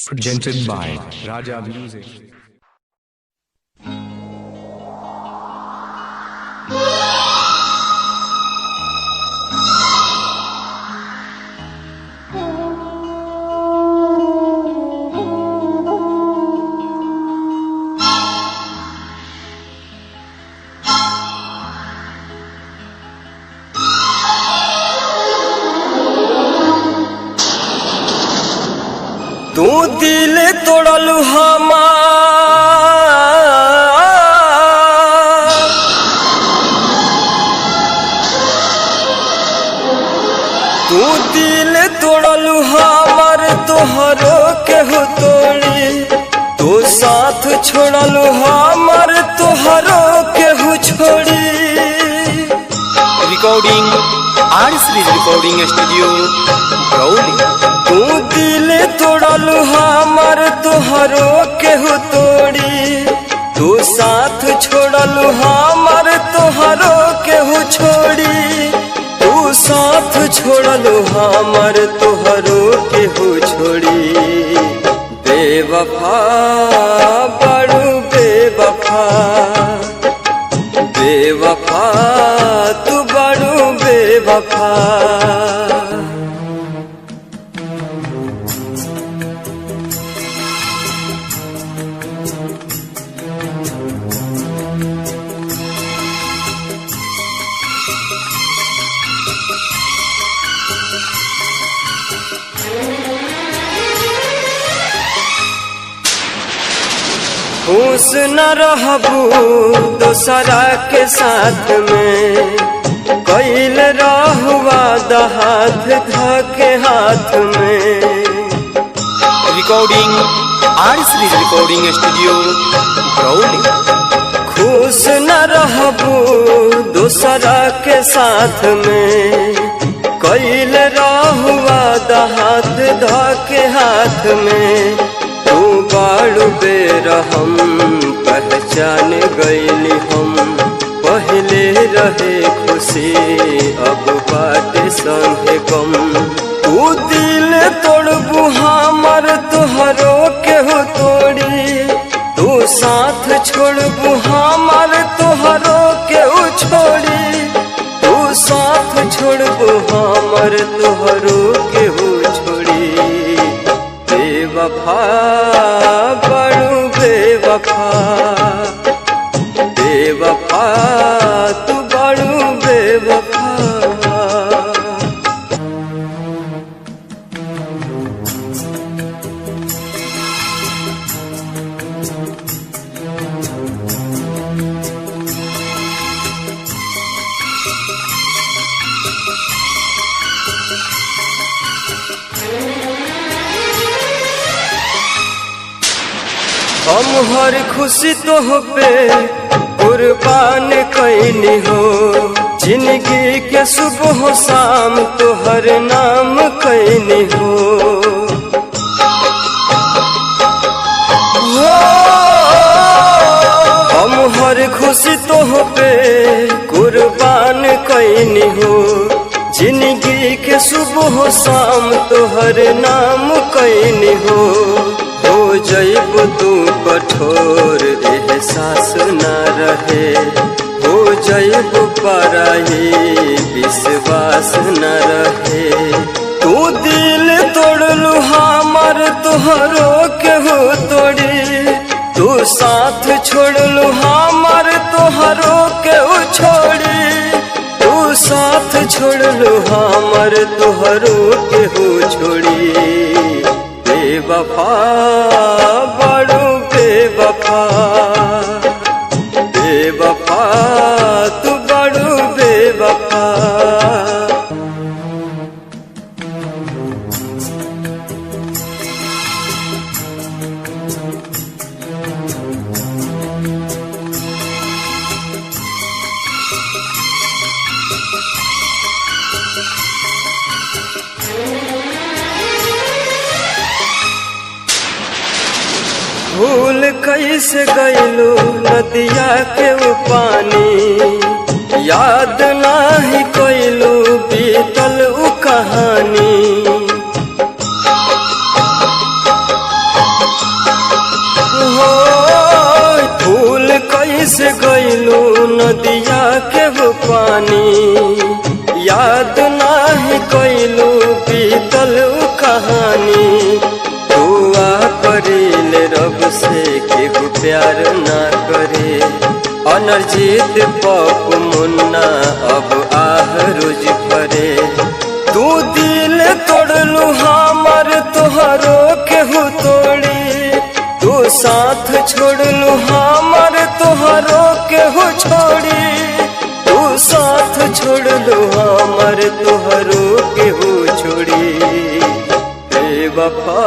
Presented by Raja Music. तू दिल तोड़लू हमार, तू दिल तोड़लू हमार, तोहरो केहू तोड़ी। तू साथ छोड़लू हमार, तोहरो केहू छोड़ी। Recording R series recording studio ब्राउली। तू दिल तोड़लू हमार, तोहरो केहू तोड़ी। तू साथ छोड़लू हमार, तोहरो केहू छोड़ी। तू साथ छोड़लू हमार, तोहरो केहू छोड़ी। बेवफा बड़ू बेवफा, बेवफा तू बड़ू बेवफा। खुश न रहबू दोसरा के साथ में, कैल रहुआ हाथ धके हाथ में। Recording R series recording studio ब्राउली। खुश न रहबू दोसरा के साथ में, कैल रहुआ हाथ धके हाथ में। तू बाड़ू बेरहम पहचान गईली हम, पहले रहे खुशी अब बाटे संगे गम। तू दिल तोड़बू हमार, तोहरो केहू तोड़ी। तू साथ छोड़बू हमार, तोहरो केहू छोड़ी। तू साथ छोड़बू हमार, तोहरो केहू छोड़ी। बेवफा बड़ू बेवफा, बेवफा तू बड़ू बेवफा। हम हर खुशी तोह पे कुर्बान कैनी हो। जिंदगी के सुबह शाम तोहर नाम कैनी हो। हम हर खुशी तोह पे कुर्बान कैनी हो। जिंदगी के सुबह शाम तोहर नाम कैनी हो। हो जैब तू कठोर एहसास न रहे, हो जैब पराई विश्वास न रहे। तू दिल तोड़लू हमार, तोहरो केहू तोड़ी। तू साथ छोड़लू हमार, तोहरो केहू छोड़ी। तू साथ छोड़लू हमार, तोहरो केहू छोड़ी। बेवफा बड़ू बेवफा, बेवफा तू बड़ू बेवफा। भूल कैसे गईलू नदिया के पानी, याद नाही कैलू बीतल उ कहानी। कैसे गइलू नदिया के वो पानी, याद नाही कइलू बीतल उ कहानी। दुआ करिले रब से केहू प्यार ना करे, अनरजीत पप्पू मुन्ना अब आह रोज परे। तू दिल तोड़लू हमर तोहरो केहू तोड़ी, तू साथ छोड़लू हमर तोहरो केहू छोड़ी, तू साथ छोड़लू हमर तोहरो केहू छोड़ी। बेवफा